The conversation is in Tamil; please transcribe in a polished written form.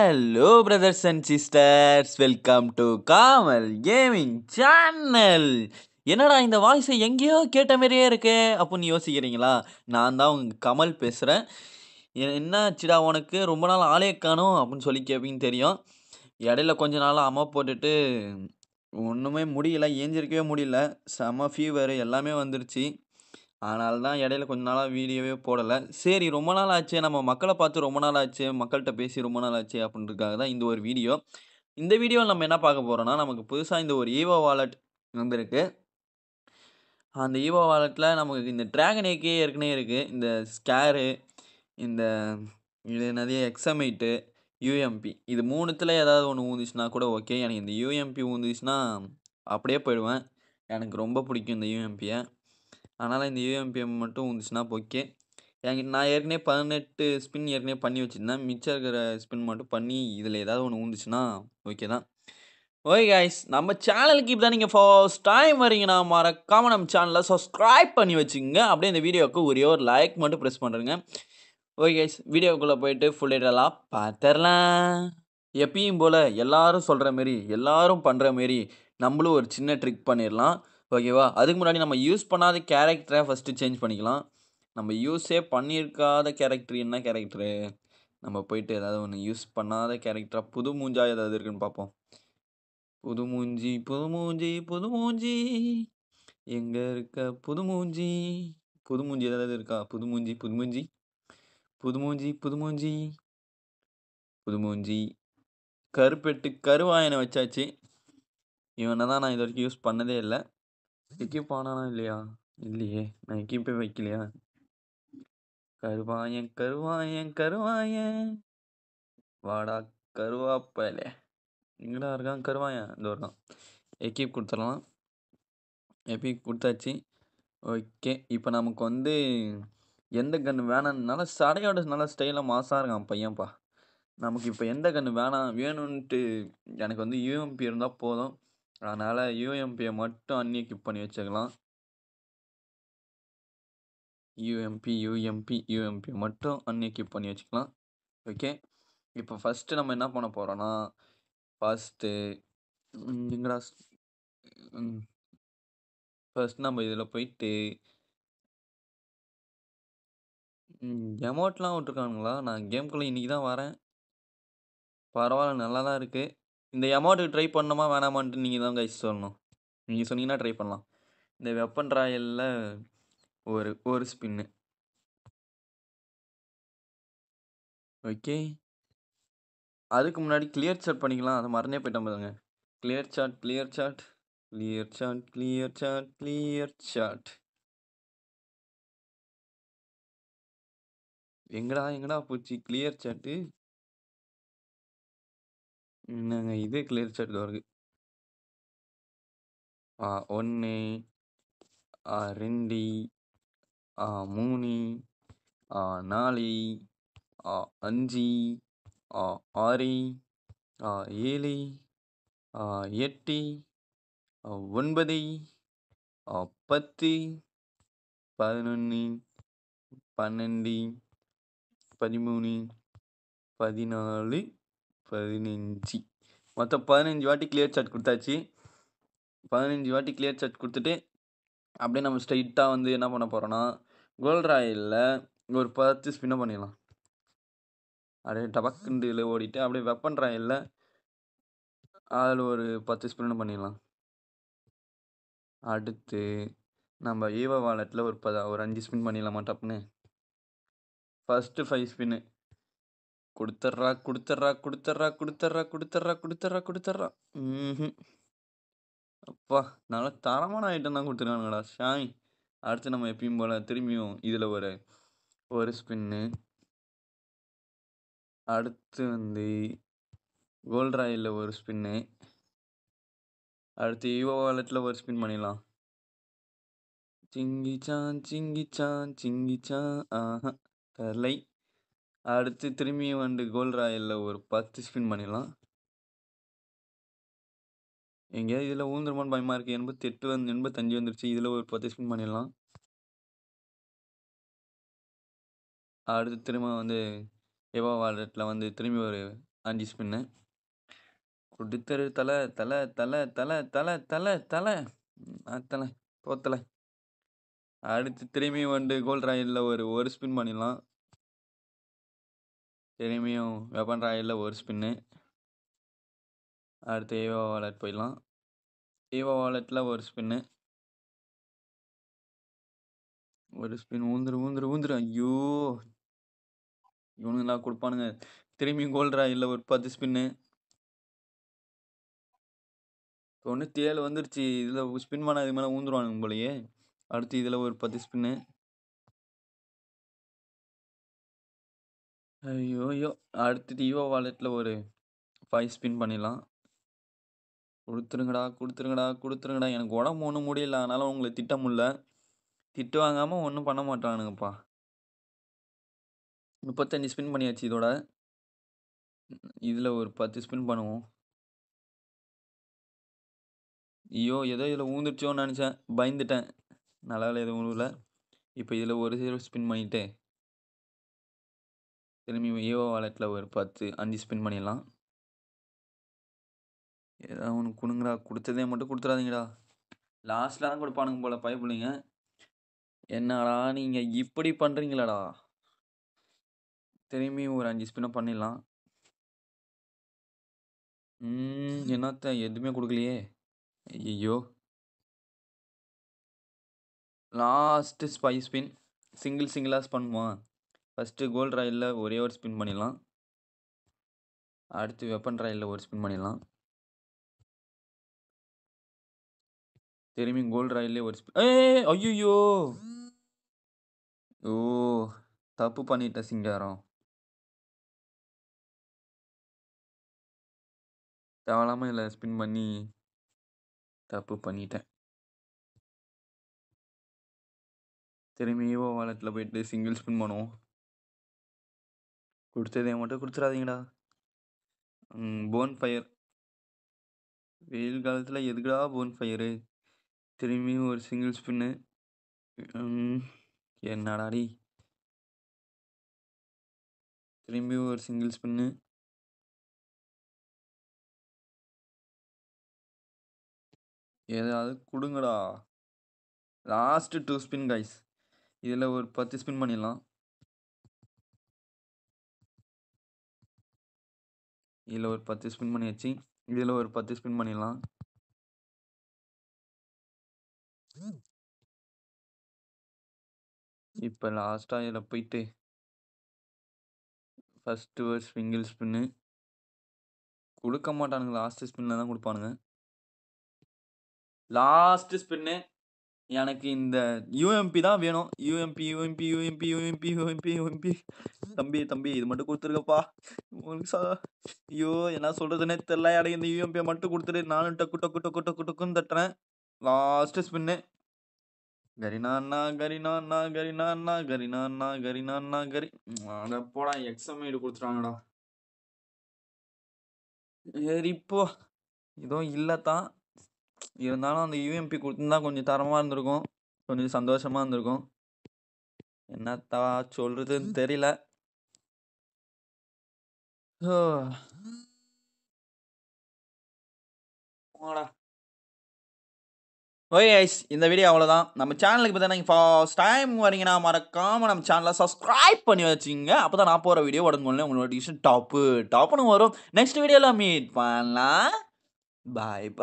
Hello brothers and sisters, welcome to Kamal gaming channel. என்னடா இந்த வாய்ஸை எங்கேயோ கேட்ட மாதிரியே இருக்கே அப்படின்னு யோசிக்கிறீங்களா? நான் தான் உங்க கமல் பேசுகிறேன். என்னாச்சுடா உனக்கு ரொம்ப நாள் ஆளே காணோம் அப்படின்னு சொல்லி கேட்பீங்கன்னு தெரியும். இடையில கொஞ்ச நாள் அம்மா போட்டுட்டு ஒன்றுமே முடியல, ஏஞ்சிருக்கவே முடியல. செம ஃபீவர் எல்லாமே வந்துருச்சு. அதனால தான் இடையில கொஞ்ச நாளாக வீடியோவே போடலை. சரி, ரொம்ப நாள் ஆச்சு, நம்ம மக்களை பார்த்து ரொம்ப நாள் ஆச்சு, மக்கள்கிட்ட பேசி ரொம்ப நாள் ஆச்சு அப்படின்றதுக்காக தான் இந்த ஒரு வீடியோ. இந்த வீடியோவில் நம்ம என்ன பார்க்க போகிறோம்னா, நமக்கு புதுசாக இந்த ஒரு ஈவோ வாலெட் வந்திருக்கு. அந்த ஈவோ வாலெட்டில் நமக்கு இந்த டிராகன் ஏகே ஏற்கனவே இருக்குது. இந்த ஸ்கேரு, இந்த இது என்னது எக்ஸமைட்டு, யூஎம்பி, இது மூணுத்தில் ஏதாவது ஒன்று ஊந்துச்சுன்னா கூட ஓகே. எனக்கு இந்த யூஎம்பி ஊந்துச்சுன்னா அப்படியே போயிடுவேன். எனக்கு ரொம்ப பிடிக்கும் இந்த யூஎம்பியை. அதனால் இந்த யூஎம்பிஎம் மட்டும் வந்துச்சுன்னா ஓகே. என்கிட்ட நான் ஏற்கனவே 18 ஸ்பின் ஏற்கனவே பண்ணி வச்சுருந்தேன். மிச்சம் இருக்கிற ஸ்பின் மட்டும் பண்ணி இதில் ஏதாவது ஒன்று ஊந்துச்சுன்னா ஓகே தான். ஓகே கைஸ், நம்ம சேனலுக்கு இப்போ தான் நீங்கள் ஃபர்ஸ்ட் டைம் வரீங்கன்னா மறக்காமல் நம்ம சேனலை சப்ஸ்கிரைப் பண்ணி வச்சுக்கோங்க. அப்படியே இந்த வீடியோவுக்கு ஒரே ஒரு லைக் மட்டும் ப்ரெஸ் பண்ணுறேங்க. ஓகே கைஸ், வீடியோக்குள்ளே போயிட்டு ஃபுல் டீட்டெயிலாக பார்த்துடலாம். எப்பயும் போல் எல்லாரும் சொல்கிற மாரி, எல்லாரும் பண்ணுற மாரி நம்மளும் ஒரு சின்ன ட்ரிக் பண்ணிடலாம். ஓகேவா? அதுக்கு முன்னாடி நம்ம யூஸ் பண்ணாத கேரக்டரை ஃபஸ்ட்டு சேஞ்ச் பண்ணிக்கலாம். நம்ம யூஸே பண்ணியிருக்காத கேரக்டர் என்ன கேரக்டரு? நம்ம போயிட்டு ஏதாவது ஒன்று யூஸ் பண்ணாத கேரக்டராக புது மூஞ்சா ஏதாவது இருக்குன்னு பார்ப்போம். புது மூஞ்சி புது மூஞ்சி புது மூஞ்சி எங்கே இருக்க புது மூஞ்சி? புது மூஞ்சி ஏதாவது இருக்கா? புது மூஞ்சி புது மூஞ்சி புது மூஞ்சி புது மூஞ்சி புது மூஞ்சி கருப்பெட்டு கருவாயனை வச்சாச்சு. இவனை தான் நான் இது வரைக்கும் யூஸ் பண்ணதே இல்லை. எக்யூப் ஆனானா இல்லையா? இல்லையே, நான் எக்யூப்பே வைக்கலையா? கருவாயன் கருவாயன் கருவாயன் வாடா கருவாப்பையிலே. எங்கடா இருக்கான் கருவாயன்? இந்த இருக்கான். எக்யூப் கொடுத்துடலாம். எக்யூப் கொடுத்தாச்சு. ஓகே, இப்போ நமக்கு வந்து எந்த கன்று வேணாம்னால சடையோட நல்லா ஸ்டைலாக மாசாக இருக்கான் பையன்ப்பா. நமக்கு இப்போ எந்த கன்று வேணும்ன்ட்டு எனக்கு வந்து யூஎம்பி இருந்தால் போதும். அதனால் யூஎம்பியை மட்டும் அன்எக்யூப் பண்ணி வச்சுக்கலாம். யூஎம்பி மட்டும் அன்எக்யூப் பண்ணி வச்சுக்கலாம். ஓகே, இப்போ ஃபஸ்ட்டு நம்ம என்ன பண்ண போகிறோன்னா, ஃபஸ்ட்டு எங்கடா ஃபர்ஸ்ட் நம்ம இதில் போயிட்டு எமௌண்ட்லாம் விட்ருக்கானுங்களா? நான் கேம்குள்ளே இன்றைக்கி தான் வரேன். பரவாயில்ல, நல்லா தான் இருக்குது. இந்த எமௌண்ட்டுக்கு ட்ரை பண்ணணுமா வேணாமான்ட்டு நீங்கள் தான் கைஸ் சொல்லணும். நீங்கள் சொன்னீங்கன்னா ட்ரை பண்ணலாம். இந்த வெப்பன் ராயலில் ஒரு ஸ்பின்னு. ஓகே, அதுக்கு முன்னாடி கிளியர் சாட் பண்ணிக்கலாம். அதை மறந்தே போயிட்டேன் பாருங்க. Clear chat. எங்கடா போச்சு கிளியர் சாட்டு? என்னங்க இது கிளியர் சாட் வருது. 1 2 3 4 5 6 7 8 9 10 11 12 13 14 15 மொத்தம் 15 வாட்டி கிளியர் சாட் கொடுத்தாச்சு. 15 வாட்டி கிளியர் சாட் கொடுத்துட்டு அப்படியே நம்ம ஸ்ட்ரைட்டாக வந்து என்ன பண்ண போகிறோன்னா, கோல்ட் ராயலில் ஒரு 10 ஸ்பின்னை பண்ணிடலாம். அப்படியே டபக்குண்டில் ஓடிட்டு அப்படியே வெப்பன் ராயலில் அதில் ஒரு 10 ஸ்பின்னு பண்ணிடலாம். அடுத்து நம்ம ஈவோ வாலெட்டில் ஒரு 5 ஸ்பின் பண்ணிடலாமா டப்புன்னு. ஃபஸ்ட்டு 5 ஸ்பின்னு கொடுத்துட்றா. அப்பா, நல்லா தரமான ஐட்டம் தான் கொடுத்துருக்கானுங்கடா ஷாமி. அடுத்து நம்ம எப்பயும் போல் திரும்பியும் இதில் ஒரு ஸ்பின்னு. அடுத்து வந்து கோல்ட் ராயலில் ஒரு ஸ்பின்னு. அடுத்து ஈவோ வாலெட்டில் ஒரு ஸ்பின் பண்ணிடலாம். சிங்கிச்சான் ஆஹா தரலை. அடுத்து திரும்பியும் வந்து கோல்ட் ராயலில் ஒரு 10 ஸ்பின் பண்ணிடலாம். எங்கேயாவது இதில் ஊந்துருமான்னு பயமாக இருக்குது. 88 85 வந்துருச்சு. இதில் ஒரு 10 ஸ்பின் பண்ணிடலாம். அடுத்து திரும்ப வந்து ஈவோ வாலெட்டில் வந்து திரும்பி ஒரு 5 ஸ்பின்னு. குடுத்துரு தல, தல, தல, தல, தல, தல, தல. தல, போ தல. அடுத்து திரும்பியும் வந்து கோல்ட் ராயல்ல ஒரு ஸ்பின் பண்ணிடலாம். திரும்பியும் வெப்பன் ராயல்ல ஒரு ஸ்பின்னு. அடுத்து ஈவோ வாலெட் போயிடலாம். ஈவோ வாலெட்ல ஒரு ஸ்பின்னு. ஒரு ஸ்பின் ஊந்துரு. ஐயோ! இவனுங்களா குடுப்பானுங்க. திரும்பியும் கோல்ட் ராயல்ல ஒரு 10 ஸ்பின்னு. 97 வந்துருச்சு. இதுல ஸ்பின் பண்ணா இதுக்கு மேல ஊந்துருவானுங்க போலயே. அடுத்து இதுல ஒரு 10 ஸ்பின்னு. ஐயோ! அடுத்தது ஈவோ வாலெட்ல ஒரு 5 ஸ்பின் பண்ணிடலாம். குடுத்துருங்கடா. எனக்கு உடம்பு ஒண்ணும் முடியல. அதனால உங்கள திட்ட முடியல. திட்டு வாங்காம ஒண்ணும் பண்ண மாட்டானுங்கப்பா. 35 ஸ்பின் பண்ணியாச்சு இதோட. இதுல ஒரு 10 ஸ்பின் பண்ணுவோம். ஐயோ! ஏதோ இதுல ஊந்துருச்சோன்னு நெனச்சேன். பயந்துட்டேன். நல்ல வேளை எதுவும் விழுகல. இப்ப இதுல ஒரு 0 ஸ்பின் பண்ணிட்டு, திரும்பி ஈவோ வாலெட்ல ஒரு 5 ஸ்பின் பண்ணிடலாம். ஏதா ஒண்ணு குடுங்கடா. குடுத்ததே மட்டும் குடுத்துறாதீங்கடா. லாஸ்ட்ல தான் குடுப்பானுங்க போல பயப்புள்ளைங்க. என்னடா நீங்க இப்படி பண்றீங்களேடா. திரும்பியும் ஒரு 5 ஸ்பின்ன பண்ணிடலாம். என்னத்த எதுவுமே குடுக்கலையே. ஐயய்யோ! Last 5 spin. சிங்கிளா பண்ணுமா? ஃபர்ஸ்ட்டு கோல்ட் ராயல்ல ஒரே ஒரு ஸ்பின் பண்ணிடலாம். அடுத்து வெப்பன் ராயல்ல ஒரு ஸ்பின் பண்ணிடலாம். திரும்பியும் கோல்ட் ராயல்லே ஒரு ஸ்பின். ஐயய்யோ! ஓ! தப்பு பண்ணிட்டேன் சிங்காரம். தேவையில்லாம இதுல ஸ்பின் பண்ணி தப்பு பண்ணிட்டேன். திரும்பி ஈவோ வாலெட்ல போயிட்டு சிங்கிள் ஸ்பின் பண்ணுவோம். குடுத்ததை மட்டும் குடுத்துறாதீங்கடா. Phone fire. வெயில் காலத்துல எதுக்குடா போன் ஃபயரு? திரும்பியும் ஒரு சிங்கிள் ஸ்பின்னு. என்னடா டேய்! திரும்பியும் ஒரு சிங்கிள் ஸ்பின்னு. ஏதாவது குடுங்கடா. Last 2 spin guys. இதுல ஒரு 10 ஸ்பின் பண்ணிடலாம். இதுல ஒரு 10 ஸ்பின் பண்ணியாச்சு. இதுல ஒரு 10 ஸ்பின் பண்ணிடலாம். இப்ப லாஸ்ட்டா இதுல போயிட்டு ஃபர்ஸ்ட் ஒரு சிங்கிள் ஸ்பின்னு. குடுக்க மாட்டானுங்க. லாஸ்ட் ஸ்பின்ல தான் குடுப்பானுங்க. Last spin. எனக்கு இந்த யுஎம்பி தான் வேணும். யுஎம்பி. தம்பி இது மட்டும் குடுத்துருங்கப்பா. உங்களுக்கு ஐயோ! என்ன சொல்றதுன்னே தெரியல. எனக்கு இந்த யுஎம்பிய மட்டும் குடுத்துரு. நானும் டக்குன்னு தட்டுறேன். Last spin. கரி. அட போடா எக்ஸாமைடு குடுத்துட்டாங்கடா. சரி போ. இதுவும் இல்ல தான். இருந்தாலும் அந்த யுஎம்பி குடுத்திருந்தா கொஞ்சம் தரமா இருந்திருக்கும். கொஞ்சம் சந்தோஷமா இருந்திருக்கும். என்னத்தா சொல்றதுன்னு தெரியல. போங்கடா. ஓகே கைஸ், இந்த வீடியோ அவ்வளோதான். நம்ம சேனலுக்கு பார்த்தீங்கன்னா நீங்கள் ஃபர்ஸ்ட் டைம் வரீங்கன்னா மறக்காம நம்ம சேனலை சப்ஸ்கிரைப் பண்ணி வச்சுங்க. அப்போ தான் நான் போகிற வீடியோ உடனே உங்கள் நோட்டிஃபிகேஷன் டாப்னு வரும். நெக்ஸ்ட் வீடியோவில் மீட் பண்ணலாம். பாய்.